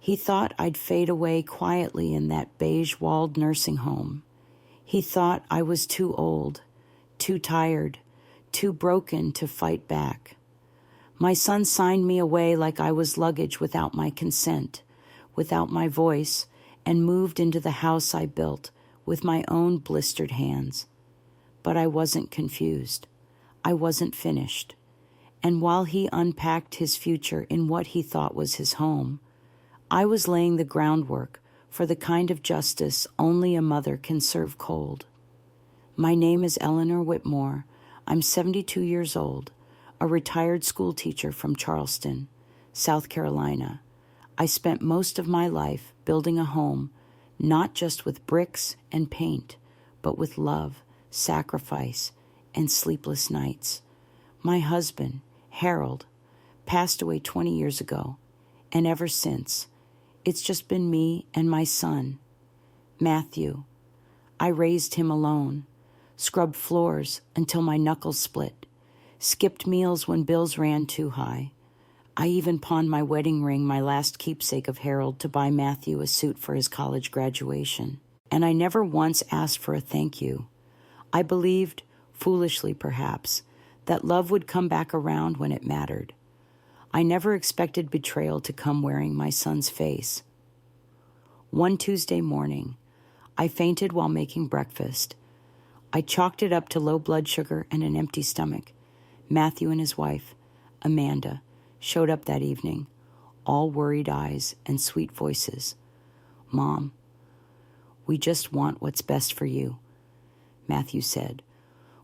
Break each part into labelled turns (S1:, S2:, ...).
S1: He thought I'd fade away quietly in that beige-walled nursing home. He thought I was too old, too tired, too broken to fight back. My son signed me away like I was luggage without my consent, without my voice, and moved into the house I built with my own blistered hands. But I wasn't confused. I wasn't finished. And while he unpacked his future in what he thought was his home, I was laying the groundwork for the kind of justice only a mother can serve cold. My name is Eleanor Whitmore. I'm 72 years old, a retired school teacher from Charleston, South Carolina. I spent most of my life building a home, not just with bricks and paint, but with love, sacrifice, and sleepless nights. My husband, Harold, passed away 20 years ago, and ever since, it's just been me and my son, Matthew. I raised him alone, scrubbed floors until my knuckles split, skipped meals when bills ran too high. I even pawned my wedding ring, my last keepsake of Harold, to buy Matthew a suit for his college graduation. And I never once asked for a thank you. I believed, foolishly perhaps, that love would come back around when it mattered. I never expected betrayal to come wearing my son's face. One Tuesday morning, I fainted while making breakfast. I chalked it up to low blood sugar and an empty stomach. Matthew and his wife, Amanda, showed up that evening, all worried eyes and sweet voices. "Mom, we just want what's best for you," Matthew said,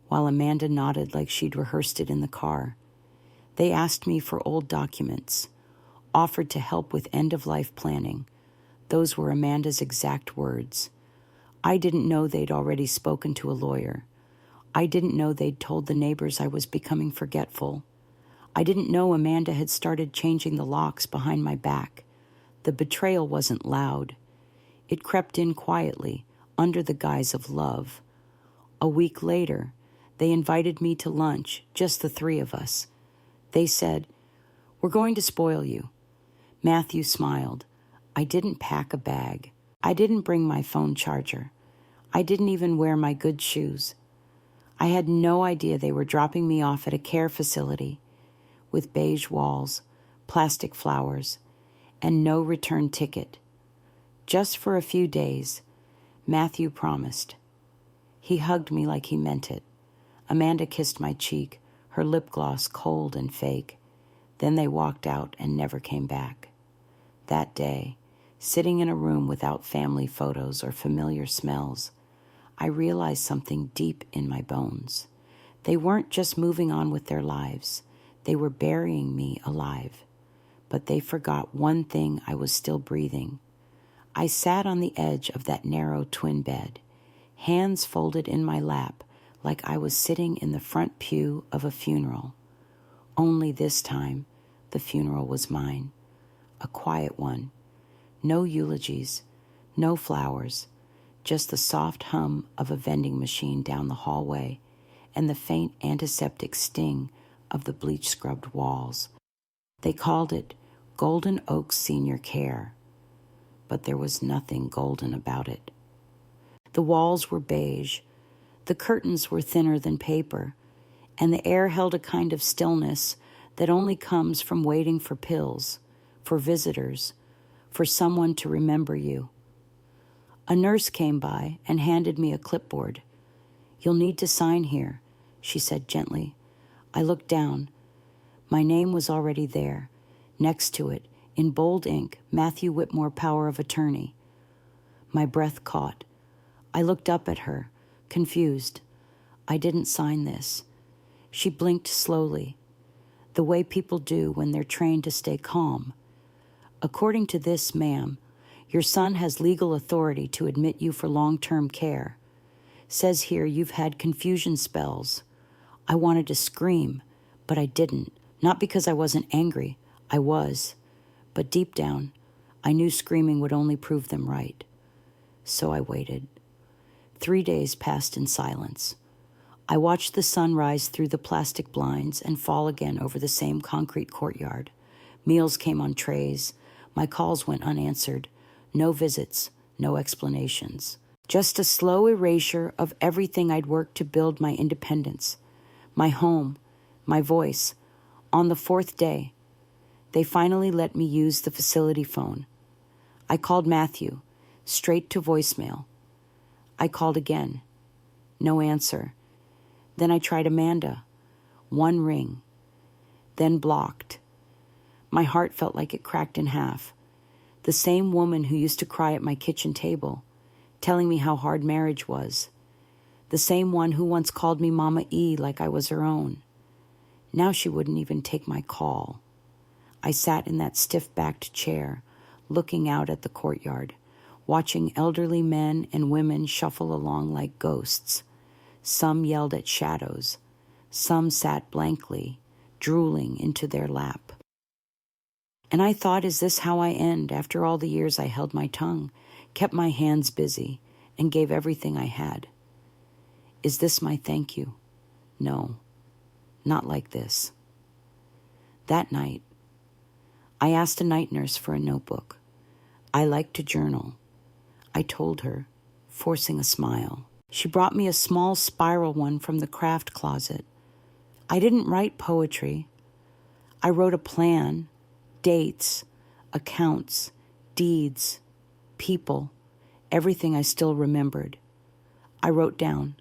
S1: while Amanda nodded like she'd rehearsed it in the car. They asked me for old documents, offered to help with end-of-life planning. Those were Amanda's exact words. I didn't know they'd already spoken to a lawyer. I didn't know they'd told the neighbors I was becoming forgetful. I didn't know Amanda had started changing the locks behind my back. The betrayal wasn't loud. It crept in quietly, under the guise of love. A week later, they invited me to lunch, just the three of us. They said, "We're going to spoil you." Matthew smiled. I didn't pack a bag. I didn't bring my phone charger. I didn't even wear my good shoes. I had no idea they were dropping me off at a care facility with beige walls, plastic flowers, and no return ticket. Just for a few days, Matthew promised. He hugged me like he meant it. Amanda kissed my cheek, her lip gloss cold and fake. Then they walked out and never came back. That day, sitting in a room without family photos or familiar smells, I realized something deep in my bones. They weren't just moving on with their lives. They were burying me alive. But they forgot one thing: I was still breathing. I sat on the edge of that narrow twin bed, hands folded in my lap, like I was sitting in the front pew of a funeral. Only this time, the funeral was mine. A quiet one. No eulogies, no flowers, just the soft hum of a vending machine down the hallway and the faint antiseptic sting of the bleach-scrubbed walls. They called it Golden Oaks Senior Care, but there was nothing golden about it. The walls were beige, the curtains were thinner than paper, and the air held a kind of stillness that only comes from waiting for pills, for visitors, for someone to remember you. A nurse came by and handed me a clipboard. "You'll need to sign here," she said gently. I looked down. My name was already there. Next to it, in bold ink, Matthew Whitmore, Power of Attorney. My breath caught. I looked up at her, confused. "I didn't sign this." She blinked slowly, the way people do when they're trained to stay calm. "According to this, ma'am, your son has legal authority to admit you for long-term care. Says here you've had confusion spells." I wanted to scream, but I didn't. Not because I wasn't angry. I was. But deep down, I knew screaming would only prove them right. So I waited. 3 days passed in silence. I watched the sun rise through the plastic blinds and fall again over the same concrete courtyard. Meals came on trays. My calls went unanswered. No visits, no explanations. Just a slow erasure of everything I'd worked to build my independence, my home, my voice. On the fourth day, they finally let me use the facility phone. I called Matthew, straight to voicemail. I called again. No answer. Then I tried Amanda. One ring. Then blocked. My heart felt like it cracked in half. The same woman who used to cry at my kitchen table, telling me how hard marriage was. The same one who once called me Mama E like I was her own. Now she wouldn't even take my call. I sat in that stiff-backed chair, looking out at the courtyard, watching elderly men and women shuffle along like ghosts. Some yelled at shadows. Some sat blankly, drooling into their lap. And I thought, is this how I end after all the years I held my tongue, kept my hands busy, and gave everything I had? Is this my thank you? No, not like this. That night, I asked a night nurse for a notebook. I like to journal. I told her, forcing a smile. She brought me a small spiral one from the craft closet. I didn't write poetry. I wrote a plan, dates, accounts, deeds, people, everything I still remembered. I wrote down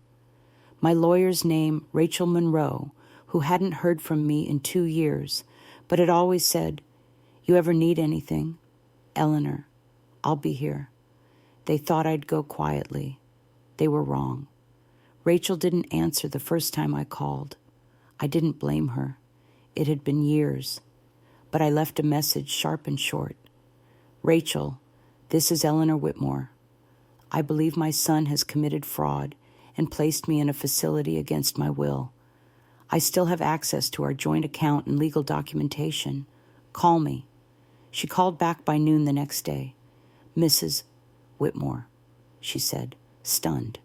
S1: my lawyer's name, Rachel Monroe, who hadn't heard from me in 2 years, but had always said, "You ever need anything? Eleanor, I'll be here." They thought I'd go quietly. They were wrong. Rachel didn't answer the first time I called. I didn't blame her. It had been years. But I left a message sharp and short. "Rachel, this is Eleanor Whitmore. I believe my son has committed fraud and placed me in a facility against my will. I still have access to our joint account and legal documentation. Call me." She called back by noon the next day. "Mrs. Whitmore," she said, stunned.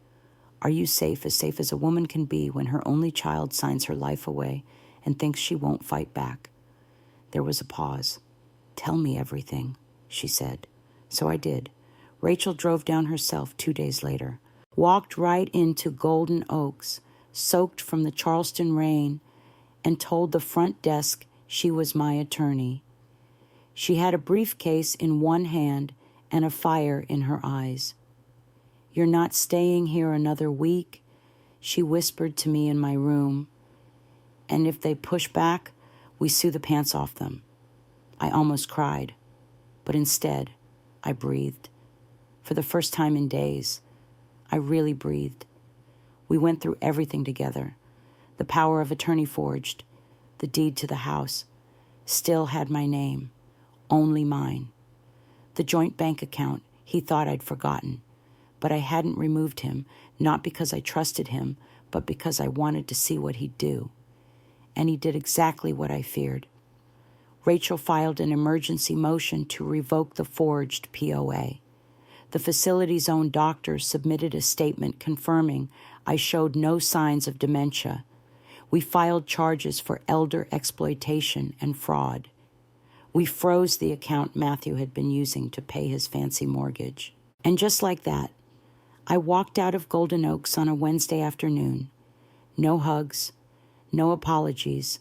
S1: "Are you safe as a woman can be when her only child signs her life away and thinks she won't fight back?" There was a pause. "Tell me everything," she said. So I did. Rachel drove down herself 2 days later, walked right into Golden Oaks, soaked from the Charleston rain, and told the front desk she was my attorney. She had a briefcase in one hand and a fire in her eyes. "You're not staying here another week," she whispered to me in my room. "And if they push back, we sue the pants off them." I almost cried, but instead, I breathed. For the first time in days, I really breathed. We went through everything together. The power of attorney forged, the deed to the house, still had my name, only mine. The joint bank account he thought I'd forgotten, but I hadn't removed him, not because I trusted him, but because I wanted to see what he'd do. And he did exactly what I feared. Rachel filed an emergency motion to revoke the forged POA. The facility's own doctor submitted a statement confirming I showed no signs of dementia. We filed charges for elder exploitation and fraud. We froze the account Matthew had been using to pay his fancy mortgage. And just like that, I walked out of Golden Oaks on a Wednesday afternoon. No hugs, no apologies,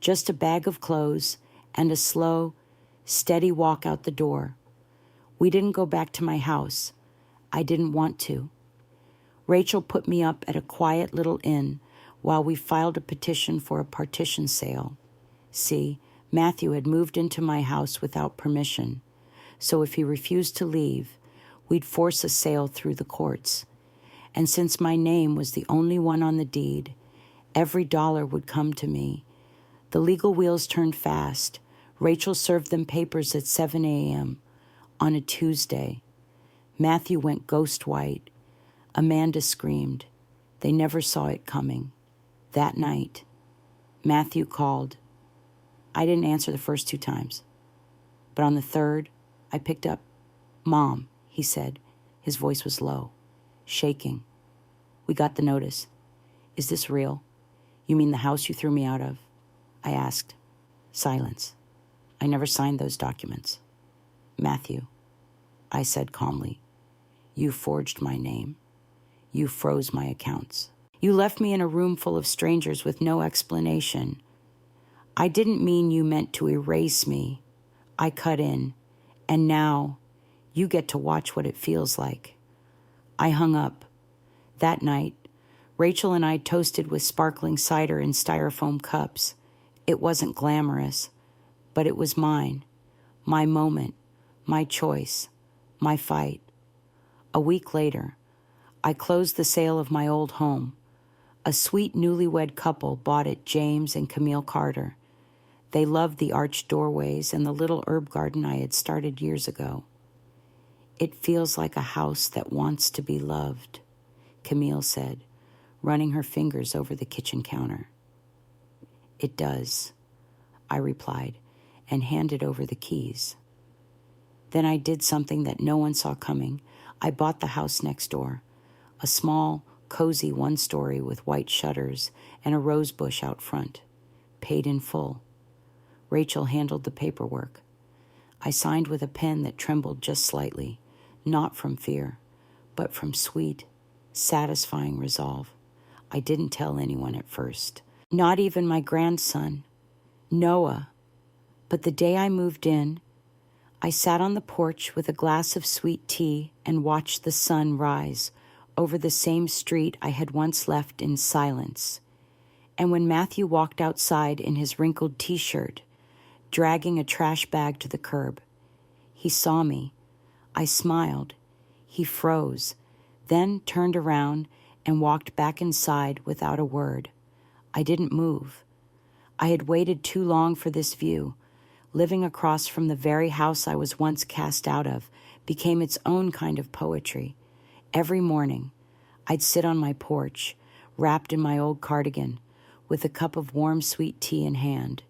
S1: just a bag of clothes and a slow, steady walk out the door. We didn't go back to my house. I didn't want to. Rachel put me up at a quiet little inn while we filed a petition for a partition sale. See, Matthew had moved into my house without permission, so if he refused to leave, we'd force a sale through the courts. And since my name was the only one on the deed, every dollar would come to me. The legal wheels turned fast. Rachel served them papers at 7 a.m. on a Tuesday. Matthew went ghost white. Amanda screamed. They never saw it coming. That night, Matthew called. I didn't answer the first 2 times, but on the third, I picked up. "Mom," he said. His voice was low, shaking. "We got the notice. Is this real? You mean the house you threw me out of?" I asked. Silence. "I never signed those documents." "Matthew," I said calmly, "you forged my name. You froze my accounts. You left me in a room full of strangers with no explanation. I didn't mean you meant to erase me." I cut in, "And now you get to watch what it feels like." I hung up. That night, Rachel and I toasted with sparkling cider in styrofoam cups. It wasn't glamorous, but it was mine. My moment, my choice, my fight. A week later, I closed the sale of my old home. A sweet newlywed couple bought it, James and Camille Carter. They loved the arched doorways and the little herb garden I had started years ago. "It feels like a house that wants to be loved," Camille said, running her fingers over the kitchen counter. "It does," I replied, and handed over the keys. Then I did something that no one saw coming. I bought the house next door, a small, cozy one-story with white shutters and a rose bush out front. Paid in full. Rachel handled the paperwork. I signed with a pen that trembled just slightly, not from fear, but from sweet, satisfying resolve. I didn't tell anyone at first, not even my grandson, Noah. But the day I moved in, I sat on the porch with a glass of sweet tea and watched the sun rise over the same street I had once left in silence. And when Matthew walked outside in his wrinkled t-shirt, dragging a trash bag to the curb, he saw me. I smiled. He froze, then turned around and walked back inside without a word. I didn't move. I had waited too long for this view. Living across from the very house I was once cast out of became its own kind of poetry. Every morning, I'd sit on my porch, wrapped in my old cardigan, with a cup of warm, sweet tea in hand.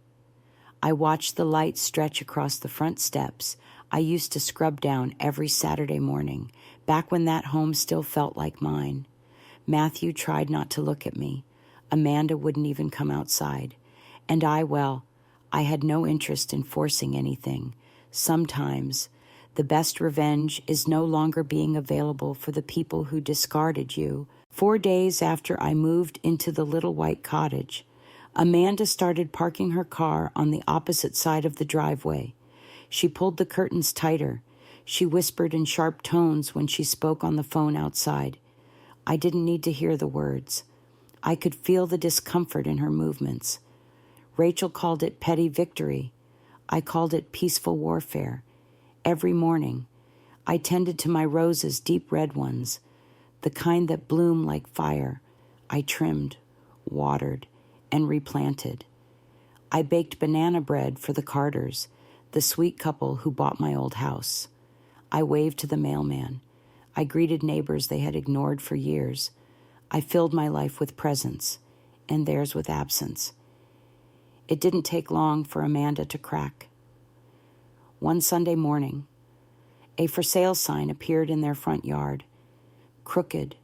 S1: I watched the light stretch across the front steps I used to scrub down every Saturday morning, back when that home still felt like mine. Matthew tried not to look at me. Amanda wouldn't even come outside. And I had no interest in forcing anything. Sometimes the best revenge is no longer being available for the people who discarded you. 4 days after I moved into the little white cottage, Amanda started parking her car on the opposite side of the driveway. She pulled the curtains tighter. She whispered in sharp tones when she spoke on the phone outside. I didn't need to hear the words. I could feel the discomfort in her movements. Rachel called it petty victory. I called it peaceful warfare. Every morning, I tended to my roses, deep red ones, the kind that bloom like fire. I trimmed, watered, and replanted. I baked banana bread for the Carters, the sweet couple who bought my old house. I waved to the mailman. I greeted neighbors they had ignored for years. I filled my life with presence, and theirs with absence. It didn't take long for Amanda to crack. One Sunday morning, a for sale sign appeared in their front yard, crooked,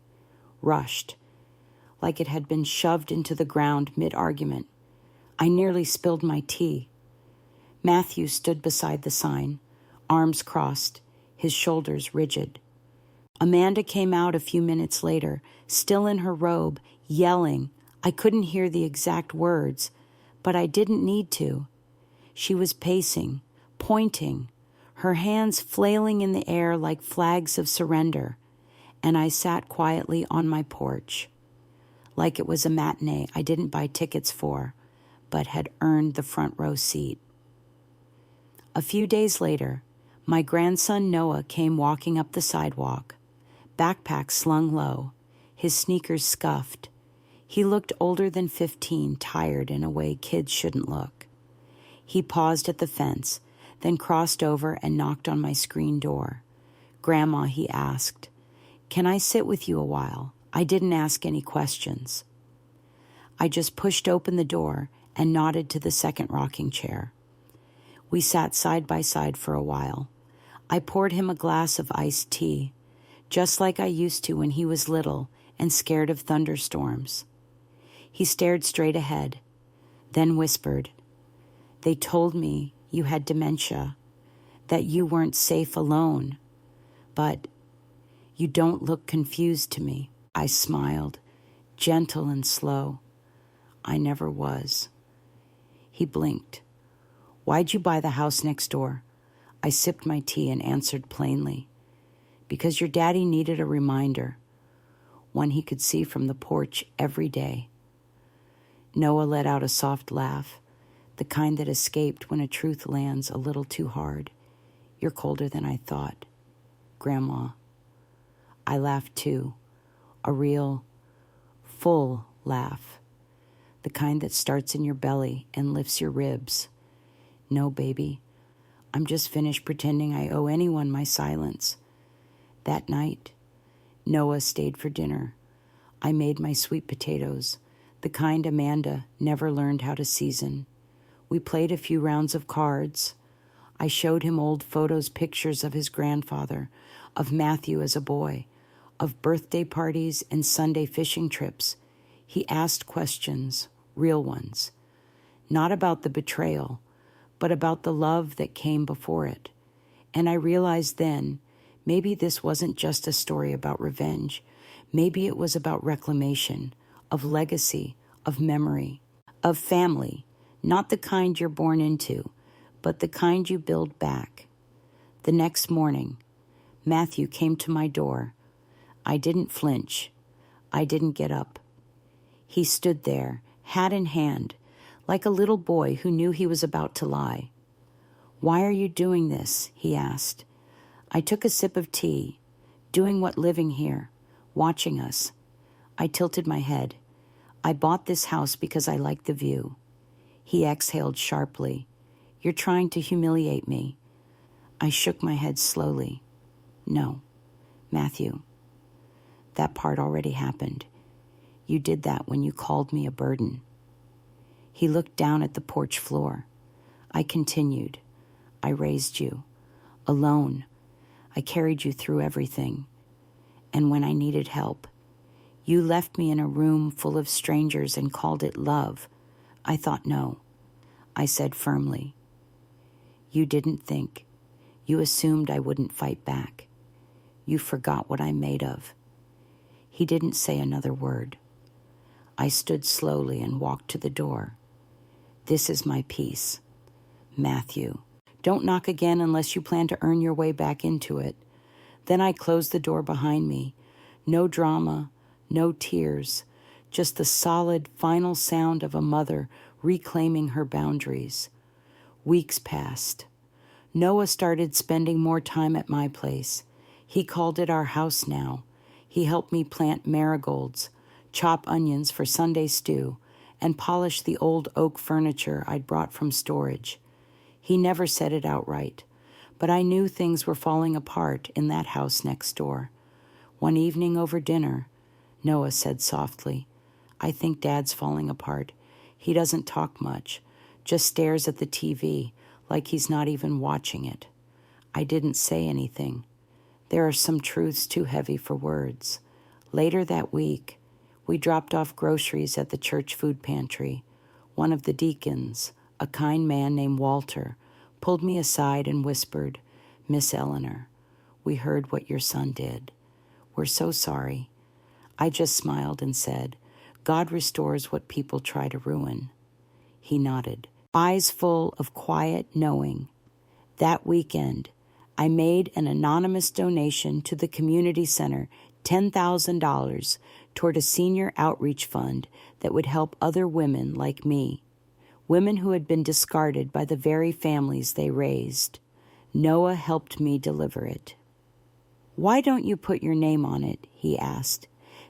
S1: rushed, like it had been shoved into the ground mid-argument. I nearly spilled my tea. Matthew stood beside the sign, arms crossed, his shoulders rigid. Amanda came out a few minutes later, still in her robe, yelling. I couldn't hear the exact words, but I didn't need to. She was pacing, pointing, her hands flailing in the air like flags of surrender, and I sat quietly on my porch, like it was a matinee I didn't buy tickets for, but had earned the front row seat. A few days later, my grandson Noah came walking up the sidewalk, backpack slung low, his sneakers scuffed. He looked older than 15, tired in a way kids shouldn't look. He paused at the fence, then crossed over and knocked on my screen door. "Grandma," he asked, "can I sit with you a while?" I didn't ask any questions. I just pushed open the door and nodded to the second rocking chair. We sat side by side for a while. I poured him a glass of iced tea, just like I used to when he was little and scared of thunderstorms. He stared straight ahead, then whispered, "They told me you had dementia. that you weren't safe alone. But you don't look confused to me. I smiled, gentle and slow. I never was. He blinked. Why'd you buy the house next door? I sipped my tea and answered plainly. Because your daddy needed a reminder, one he could see from the porch every day. Noah let out a soft laugh, the kind that escaped when a truth lands a little too hard. You're colder than I thought, Grandma. I laughed too, a real, full laugh, the kind that starts in your belly and lifts your ribs. No, baby, I'm just finished pretending I owe anyone my silence. That night, Noah stayed for dinner. I made my sweet potatoes, the kind Amanda never learned how to season. We played a few rounds of cards. I showed him old photos, pictures of his grandfather, of Matthew as a boy, of birthday parties and Sunday fishing trips. He asked questions, real ones, not about the betrayal, but about the love that came before it. And I realized then, maybe this wasn't just a story about revenge. Maybe it was about reclamation, of legacy, of memory, of family, not the kind you're born into, but the kind you build back. The next morning, Matthew came to my door. I didn't flinch. I didn't get up. He stood there, hat in hand, like a little boy who knew he was about to lie. Why are you doing this? He asked. I took a sip of tea, doing what living here, watching us. I tilted my head. I bought this house because I like the view. He exhaled sharply. You're trying to humiliate me. I shook my head slowly. No, Matthew. That part already happened. You did that when you called me a burden. He looked down at the porch floor. I continued. I raised you. Alone. I carried you through everything. And when I needed help, you left me in a room full of strangers and called it love. I thought no. I said firmly. You didn't think. You assumed I wouldn't fight back. You forgot what I'm made of. He didn't say another word. I stood slowly and walked to the door. This is my piece. Matthew. Don't knock again unless you plan to earn your way back into it. Then I closed the door behind me. No drama, no tears, just the solid final sound of a mother reclaiming her boundaries. Weeks passed. Noah started spending more time at my place. He called it our house now. He helped me plant marigolds, chop onions for Sunday stew, and polish the old oak furniture I'd brought from storage. He never said it outright, but I knew things were falling apart in that house next door. One evening over dinner, Noah said softly, I think Dad's falling apart. He doesn't talk much, just stares at the TV like he's not even watching it. I didn't say anything. There are some truths too heavy for words. Later that week, we dropped off groceries at the church food pantry. One of the deacons, a kind man named Walter, pulled me aside and whispered, Miss Eleanor, we heard what your son did. We're so sorry. I just smiled and said, God restores what people try to ruin. He nodded, eyes full of quiet knowing. That weekend, I made an anonymous donation to the community center, $10,000, toward a senior outreach fund that would help other women like me, women who had been discarded by the very families they raised. Noah helped me deliver it. Why don't you put your name on it? He asked.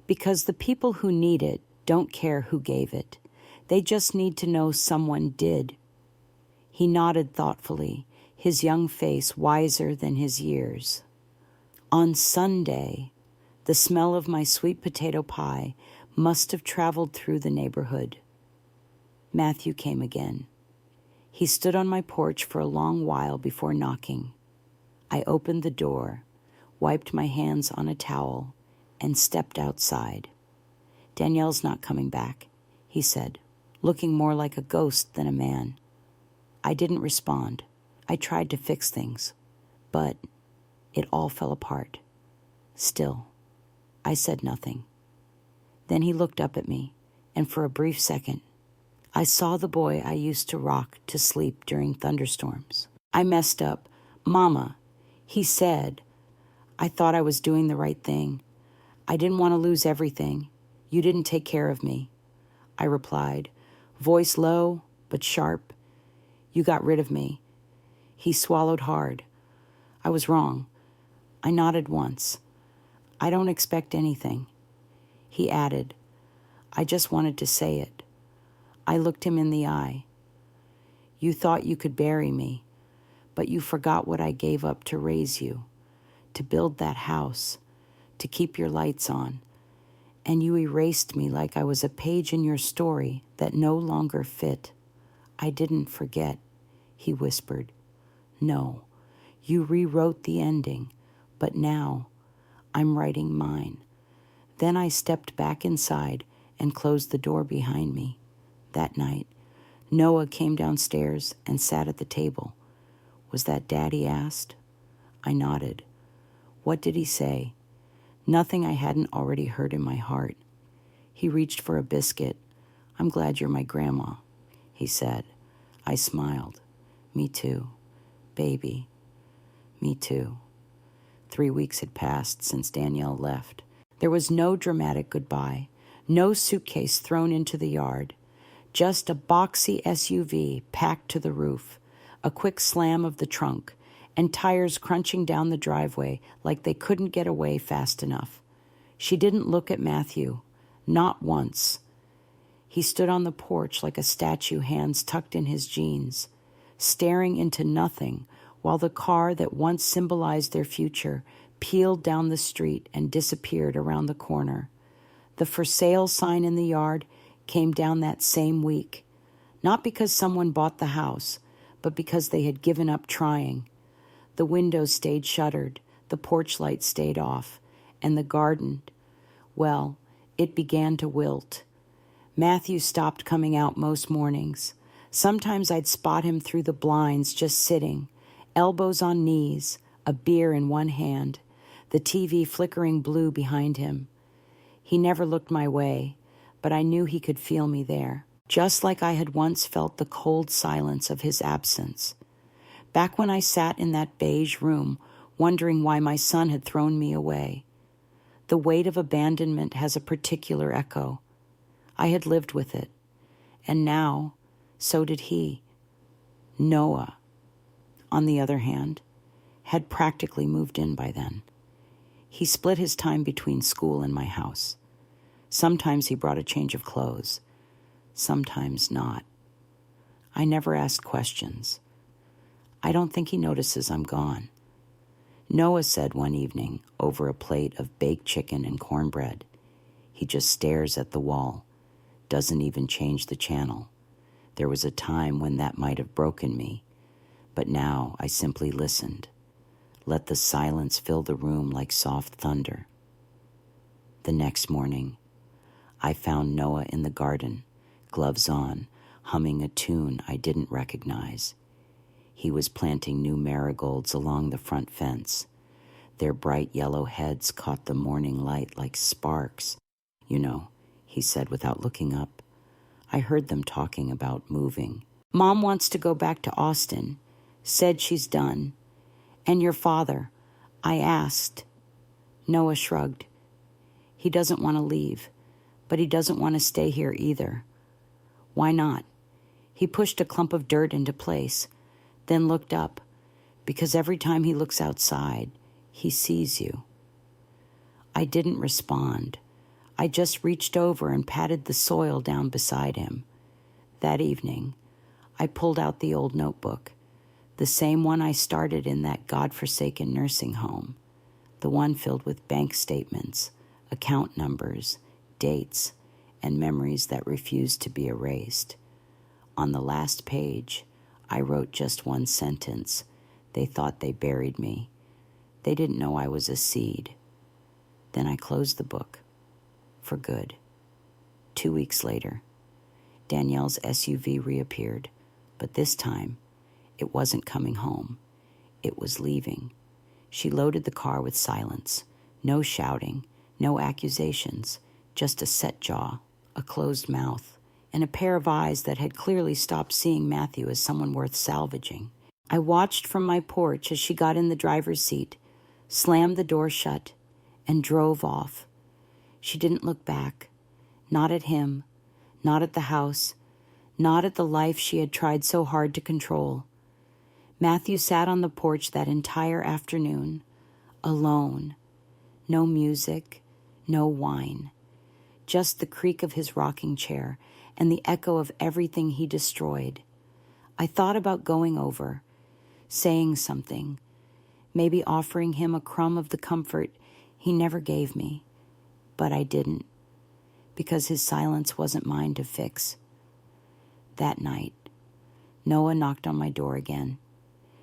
S1: Because the people who need it don't care who gave it. They just need to know someone did. He nodded thoughtfully, his young face wiser than his years. On Sunday, the smell of my sweet potato pie must have traveled through the neighborhood. Matthew came again. He stood on my porch for a long while before knocking. I opened the door, wiped my hands on a towel, and stepped outside. Danielle's not coming back, he said, looking more like a ghost than a man. I didn't respond. I tried to fix things. But it all fell apart. Still, I said nothing. Then he looked up at me, and for a brief second, I saw the boy I used to rock to sleep during thunderstorms. I messed up. "Mama," he said. "I thought I was doing the right thing. I didn't want to lose everything. You didn't take care of me." I replied, voice low but sharp. "You got rid of me." He swallowed hard. "I was wrong." I nodded once. "I don't expect anything." He added, "I just wanted to say it." I looked him in the eye. "You thought you could bury me, but you forgot what I gave up to raise you, to build that house, to keep your lights on, and you erased me like I was a page in your story that no longer fit." "I didn't forget," he whispered. "No, you rewrote the ending, but now I'm writing mine." Then I stepped back inside and closed the door behind me. That night, Noah came downstairs and sat at the table. "Was that Dad?" he asked. I nodded. "What did he say?" Nothing I hadn't already heard in my heart. He reached for a biscuit. "I'm glad you're my grandma," he said. I smiled. "Me too. Baby. Me too." 3 weeks had passed since Danielle left. There was no dramatic goodbye, no suitcase thrown into the yard, just a boxy SUV packed to the roof, a quick slam of the trunk, and tires crunching down the driveway like they couldn't get away fast enough. She didn't look at Matthew, not once. He stood on the porch like a statue, hands tucked in his jeans, staring into nothing while the car that once symbolized their future peeled down the street and disappeared around the corner. The for sale sign in the yard came down that same week, not because someone bought the house, but because they had given up trying. The windows stayed shuttered, the porch light stayed off, and the garden, well, it began to wilt. Matthew stopped coming out most mornings. Sometimes I'd spot him through the blinds just sitting, elbows on knees, a beer in one hand, the TV flickering blue behind him. He never looked my way, but I knew he could feel me there, just like I had once felt the cold silence of his absence. Back when I sat in that beige room, wondering why my son had thrown me away. The weight of abandonment has a particular echo. I had lived with it, and now, so did he. Noah, on the other hand, had practically moved in by then. He split his time between school and my house. Sometimes he brought a change of clothes, sometimes not. I never asked questions. I don't think he notices I'm gone. Noah said one evening over a plate of baked chicken and cornbread, he just stares at the wall, doesn't even change the channel. There was a time when that might have broken me, but now I simply listened, let the silence fill the room like soft thunder. The next morning, I found Noah in the garden, gloves on, humming a tune I didn't recognize. He was planting new marigolds along the front fence. Their bright yellow heads caught the morning light like sparks. "You know," he said without looking up, "I heard them talking about moving. Mom wants to go back to Austin. Said she's done. And your father?" I asked. Noah shrugged. "He doesn't want to leave, but he doesn't want to stay here either." "Why not?" He pushed a clump of dirt into place, then looked up, because every time he looks outside, he sees you. I didn't respond. I just reached over and patted the soil down beside him. That evening, I pulled out the old notebook, the same one I started in that godforsaken nursing home, the one filled with bank statements, account numbers, dates, and memories that refused to be erased. On the last page, I wrote just one sentence. They thought they buried me. They didn't know I was a seed. Then I closed the book. For good. 2 weeks later, Danielle's SUV reappeared, but this time, it wasn't coming home. It was leaving. She loaded the car with silence. No shouting, no accusations, just a set jaw, a closed mouth, and a pair of eyes that had clearly stopped seeing Matthew as someone worth salvaging. I watched from my porch as she got in the driver's seat, slammed the door shut, and drove off. She didn't look back, not at him, not at the house, not at the life she had tried so hard to control. Matthew sat on the porch that entire afternoon, alone. No music, no wine, just the creak of his rocking chair and the echo of everything he destroyed. I thought about going over, saying something, maybe offering him a crumb of the comfort he never gave me, but I didn't, because his silence wasn't mine to fix. That night, Noah knocked on my door again.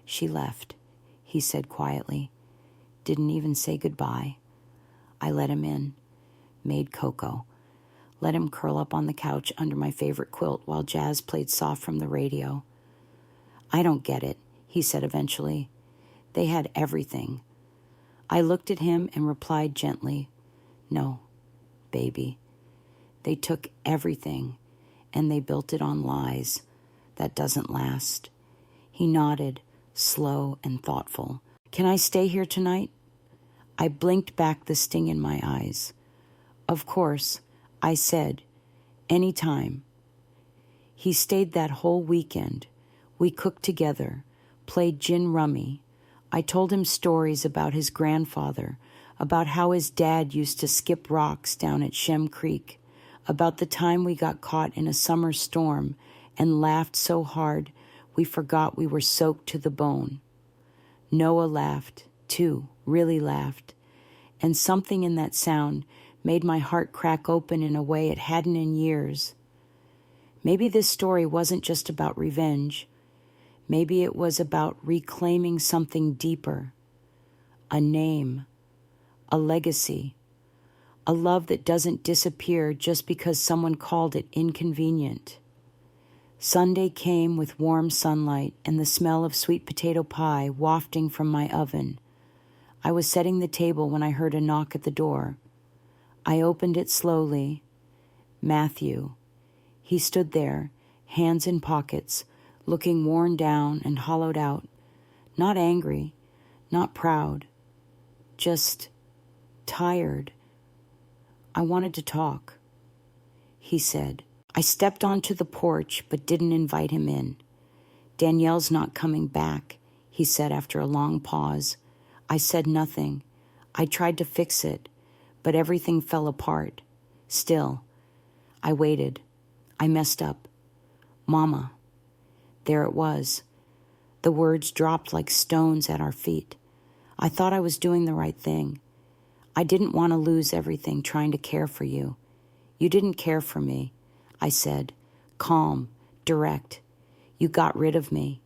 S1: She left, he said quietly, didn't even say goodbye. I let him in, made cocoa, let him curl up on the couch under my favorite quilt while jazz played soft from the radio. I don't get it, he said eventually. They had everything. I looked at him and replied gently, no, baby. They took everything, and they built it on lies. That doesn't last. He nodded, slow and thoughtful. Can I stay here tonight? I blinked back the sting in my eyes. Of course, I said, any time. He stayed that whole weekend. We cooked together, played gin rummy. I told him stories about his grandfather, about how his dad used to skip rocks down at Shem Creek, about the time we got caught in a summer storm and laughed so hard we forgot we were soaked to the bone. Noah laughed, too, really laughed, and something in that sound made my heart crack open in a way it hadn't in years. Maybe this story wasn't just about revenge. Maybe it was about reclaiming something deeper, a name, a legacy, a love that doesn't disappear just because someone called it inconvenient. Sunday came with warm sunlight and the smell of sweet potato pie wafting from my oven. I was setting the table when I heard a knock at the door. I opened it slowly. Matthew. He stood there, hands in pockets, looking worn down and hollowed out, not angry, not proud, just tired. I wanted to talk, he said. I stepped onto the porch but didn't invite him in. Danielle's not coming back, he said after a long pause. I said nothing. I tried to fix it, but everything fell apart. Still, I waited. I messed up. Mama. There it was. The words dropped like stones at our feet. I thought I was doing the right thing. I didn't want to lose everything trying to care for you. You didn't care for me, I said, calm, direct. You got rid of me.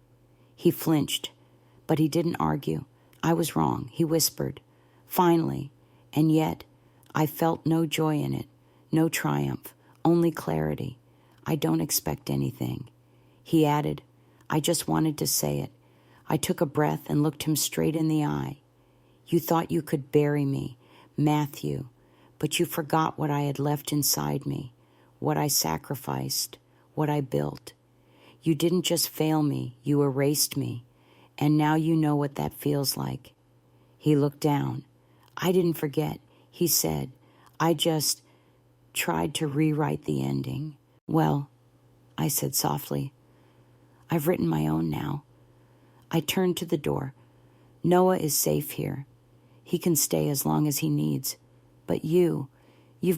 S1: He flinched, but he didn't argue. I was wrong, he whispered. Finally, and yet, I felt no joy in it, no triumph, only clarity. I don't expect anything. He added, I just wanted to say it. I took a breath and looked him straight in the eye. You thought you could bury me, Matthew, but you forgot what I had left inside me, what I sacrificed, what I built. You didn't just fail me, you erased me, and now you know what that feels like. He looked down. I didn't forget, he said. I just tried to rewrite the ending. Well, I said softly, I've written my own now. I turned to the door. Noah is safe here. He can stay as long as he needs. But you've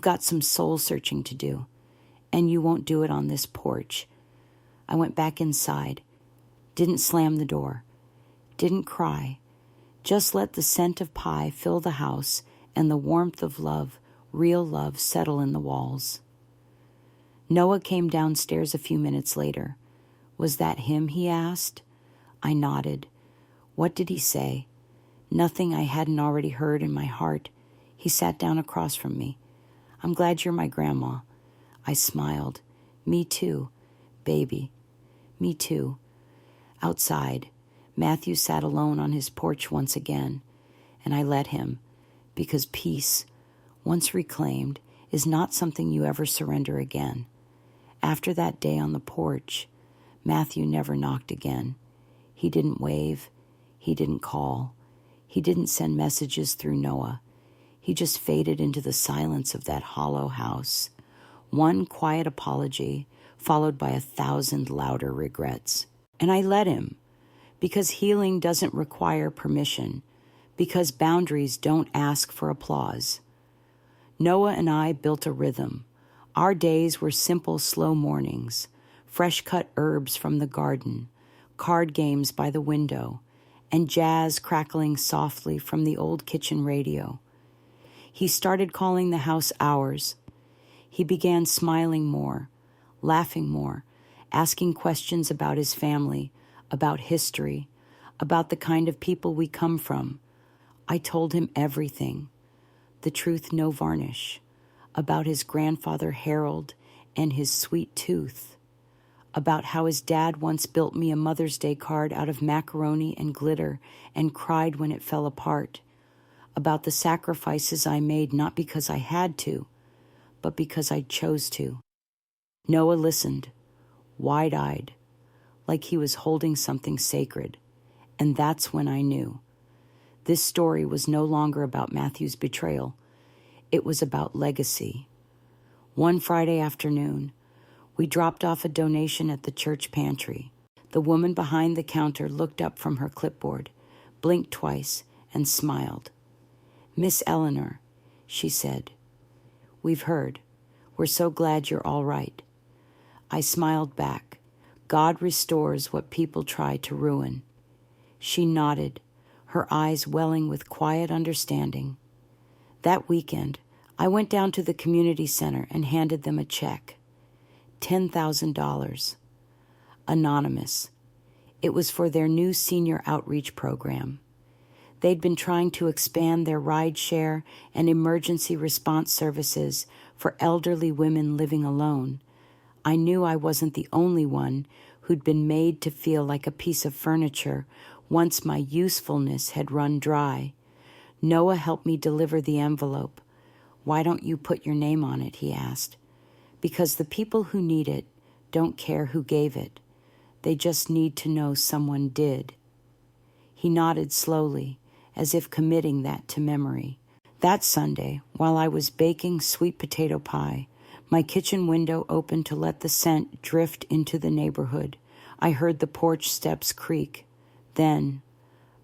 S1: got some soul searching to do, and you won't do it on this porch. I went back inside, didn't slam the door, didn't cry, just let the scent of pie fill the house and the warmth of love, real love, settle in the walls. Noah came downstairs a few minutes later. Was that him, he asked? I nodded. What did he say? Nothing I hadn't already heard in my heart. He sat down across from me. I'm glad you're my grandma. I smiled. Me too, baby. Me too. Outside, Matthew sat alone on his porch once again. And I let him, because peace, once reclaimed, is not something you ever surrender again. After that day on the porch, Matthew never knocked again. He didn't wave. He didn't call. He didn't send messages through Noah. He just faded into the silence of that hollow house. One quiet apology followed by 1,000 louder regrets. And I let him, because healing doesn't require permission, because boundaries don't ask for applause. Noah and I built a rhythm. Our days were simple, slow mornings, fresh-cut herbs from the garden, card games by the window, and jazz crackling softly from the old kitchen radio. He started calling the house ours. He began smiling more, laughing more, asking questions about his family, about history, about the kind of people we come from. I told him everything, the truth, no varnish, about his grandfather Harold and his sweet tooth, about how his dad once built me a Mother's Day card out of macaroni and glitter and cried when it fell apart, about the sacrifices I made not because I had to, but because I chose to. Noah listened, wide-eyed, like he was holding something sacred, and that's when I knew. This story was no longer about Matthew's betrayal. It was about legacy. One Friday afternoon, we dropped off a donation at the church pantry. The woman behind the counter looked up from her clipboard, blinked twice, and smiled. "Miss Eleanor," she said. "We've heard. We're so glad you're all right." I smiled back. God restores what people try to ruin. She nodded, her eyes welling with quiet understanding. That weekend, I went down to the community center and handed them a check. $10,000. Anonymous. It was for their new senior outreach program. They'd been trying to expand their rideshare and emergency response services for elderly women living alone. I knew I wasn't the only one who'd been made to feel like a piece of furniture once my usefulness had run dry. Noah helped me deliver the envelope. "Why don't you put your name on it?" he asked. "Because the people who need it don't care who gave it. They just need to know someone did." He nodded slowly, as if committing that to memory. That Sunday, while I was baking sweet potato pie, my kitchen window opened to let the scent drift into the neighborhood. I heard the porch steps creak. Then,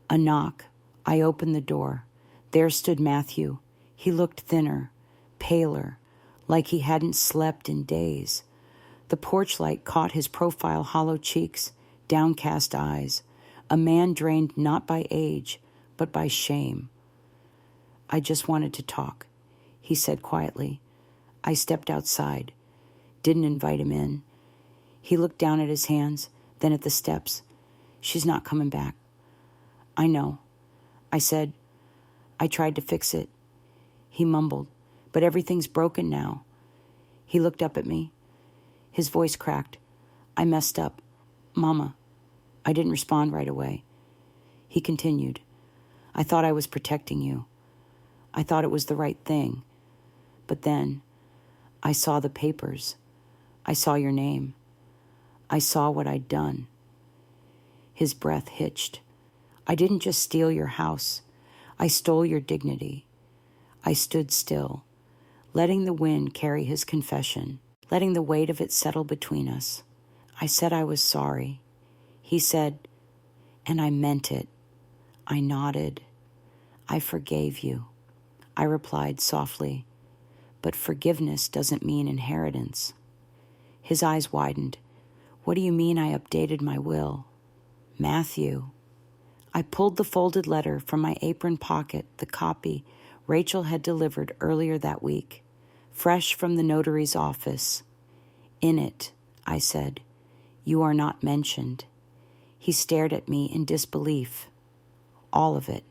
S1: a knock. I opened the door. There stood Matthew. He looked thinner, paler, like he hadn't slept in days. The porch light caught his profile, hollow cheeks, downcast eyes, a man drained not by age, but by shame. "I just wanted to talk," he said quietly. I stepped outside, didn't invite him in. He looked down at his hands, then at the steps. "She's not coming back." "I know." I said, "I tried to fix it." He mumbled, "But everything's broken now." He looked up at me. His voice cracked. "I messed up. Mama." I didn't respond right away. He continued, "I thought I was protecting you. I thought it was the right thing. But then I saw the papers. I saw your name. I saw what I'd done." His breath hitched. "I didn't just steal your house. I stole your dignity." I stood still, letting the wind carry his confession, letting the weight of it settle between us. I said I was sorry. He said, "And I meant it." I nodded. "I forgave you." I replied softly, "But forgiveness doesn't mean inheritance." His eyes widened. "What do you mean I updated my will?" "Matthew." I pulled the folded letter from my apron pocket, the copy Rachel had delivered earlier that week, fresh from the notary's office. "In it," I said, "you are not mentioned." He stared at me in disbelief. "All of it."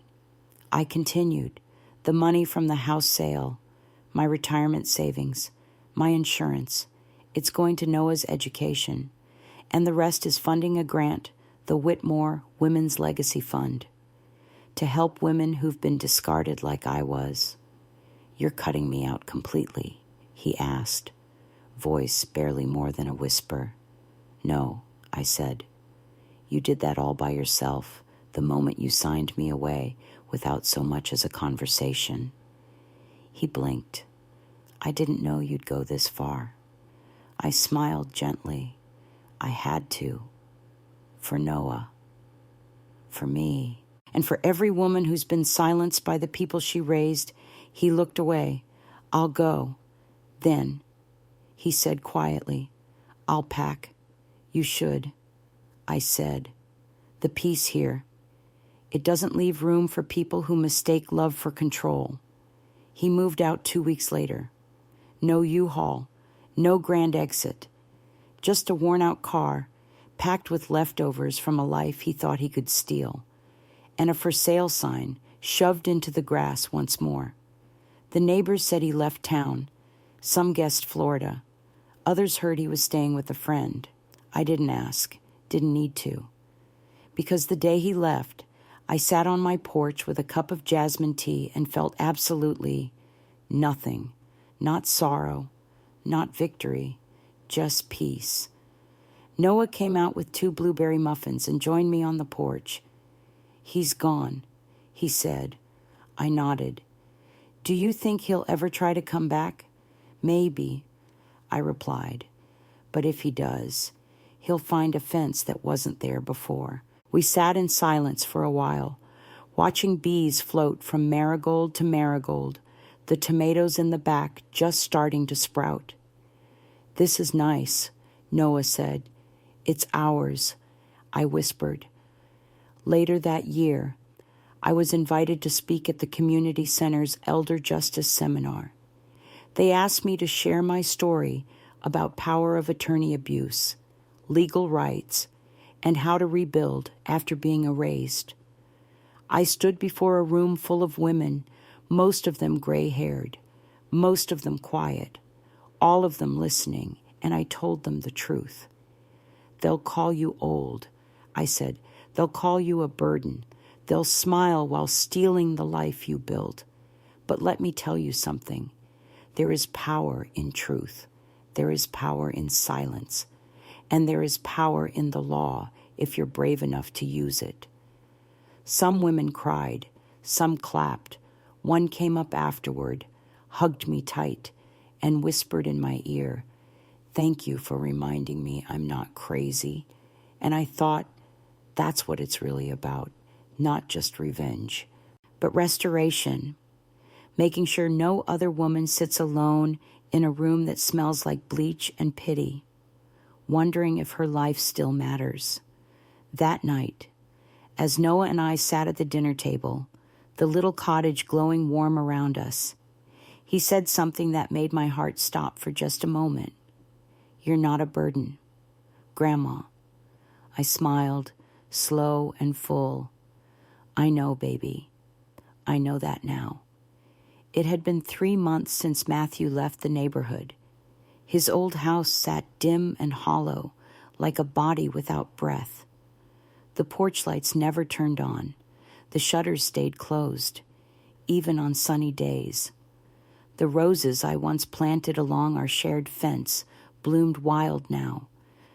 S1: I continued, "The money from the house sale, my retirement savings, my insurance, it's going to Noah's education, and the rest is funding a grant, the Whitmore Women's Legacy Fund. to help women who've been discarded like I was. You're cutting me out completely, he asked, voice barely more than a whisper. No, I said. You did that all by yourself the moment you signed me away without so much as a conversation. He blinked. I didn't know you'd go this far. I smiled gently. I had to. For Noah. For me. And for every woman who's been silenced by the people she raised, he looked away. I'll go. Then, he said quietly, I'll pack. You should. I said, the peace here. It doesn't leave room for people who mistake love for control. He moved out 2 weeks later. No U-Haul, no grand exit. Just a worn-out car, packed with leftovers from a life he thought he could steal, and a for sale sign shoved into the grass once more. The neighbors said he left town. Some guessed Florida. Others heard he was staying with a friend. I didn't ask, didn't need to. Because the day he left, I sat on my porch with a cup of jasmine tea and felt absolutely nothing. Not sorrow, not victory, just peace. Noah came out with 2 blueberry muffins and joined me on the porch. He's gone, he said. I nodded. Do you think he'll ever try to come back? Maybe, I replied. But if he does, he'll find a fence that wasn't there before. We sat in silence for a while, watching bees float from marigold to marigold, the tomatoes in the back just starting to sprout. This is nice, Noah said. It's ours, I whispered. Later that year, I was invited to speak at the community center's Elder Justice Seminar. They asked me to share my story about power of attorney abuse, legal rights, and how to rebuild after being erased. I stood before a room full of women, most of them gray-haired, most of them quiet, all of them listening, and I told them the truth. They'll call you old, I said. They'll call you a burden. They'll smile while stealing the life you built. But let me tell you something. There is power in truth. There is power in silence. And there is power in the law if you're brave enough to use it. Some women cried. Some clapped. One came up afterward, hugged me tight, and whispered in my ear, "Thank you for reminding me I'm not crazy." And I thought, that's what it's really about, not just revenge, but restoration, making sure no other woman sits alone in a room that smells like bleach and pity, wondering if her life still matters. That night, as Noah and I sat at the dinner table, the little cottage glowing warm around us, he said something that made my heart stop for just a moment. "You're not a burden, Grandma." I smiled, slow and full. "I know, baby. I know that now." It had been 3 months since Matthew left the neighborhood. His old house sat dim and hollow, like a body without breath. The porch lights never turned on. The shutters stayed closed, even on sunny days. The roses I once planted along our shared fence bloomed wild now,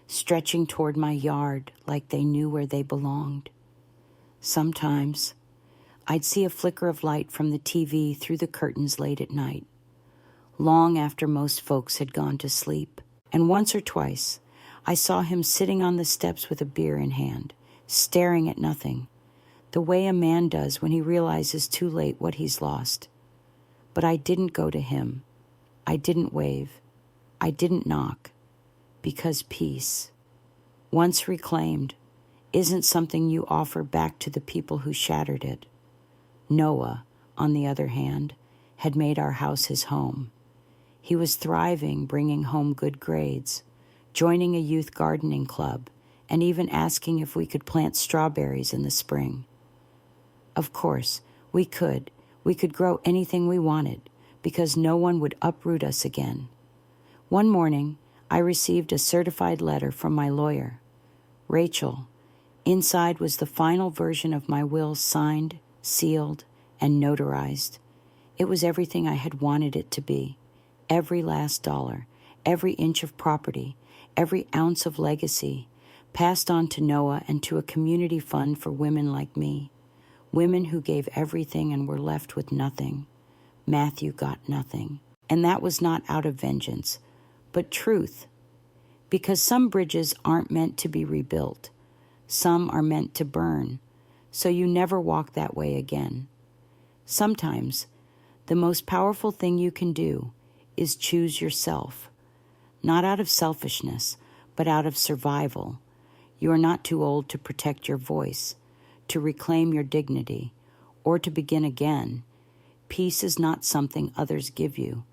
S1: stretching toward my yard like they knew where they belonged. Sometimes I'd see a flicker of light from the TV through the curtains late at night, long after most folks had gone to sleep. And once or twice, I saw him sitting on the steps with a beer in hand, staring at nothing, the way a man does when he realizes too late what he's lost. But I didn't go to him. I didn't wave. I didn't knock. Because peace, once reclaimed, isn't something you offer back to the people who shattered it. Noah, on the other hand, had made our house his home. He was thriving, bringing home good grades, joining a youth gardening club, and even asking if we could plant strawberries in the spring. Of course, we could. We could grow anything we wanted, because no one would uproot us again. One morning, I received a certified letter from my lawyer. Rachel, inside was the final version of my will signed, sealed, and notarized. It was everything I had wanted it to be. Every last dollar, every inch of property, every ounce of legacy, passed on to Noah and to a community fund for women like me. Women who gave everything and were left with nothing. Matthew got nothing. And that was not out of vengeance, but truth. Because some bridges aren't meant to be rebuilt. Some are meant to burn, so you never walk that way again. Sometimes, the most powerful thing you can do is choose yourself. Not out of selfishness, but out of survival. You are not too old to protect your voice, to reclaim your dignity, or to begin again. Peace is not something others give you.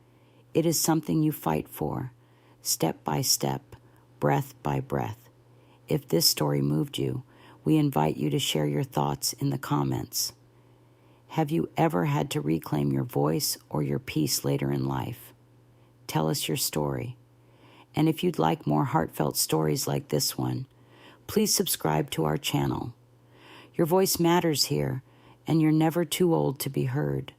S1: It is something you fight for, step by step, breath by breath. If this story moved you, we invite you to share your thoughts in the comments. Have you ever had to reclaim your voice or your peace later in life? Tell us your story. And if you'd like more heartfelt stories like this one, please subscribe to our channel. Your voice matters here, and you're never too old to be heard.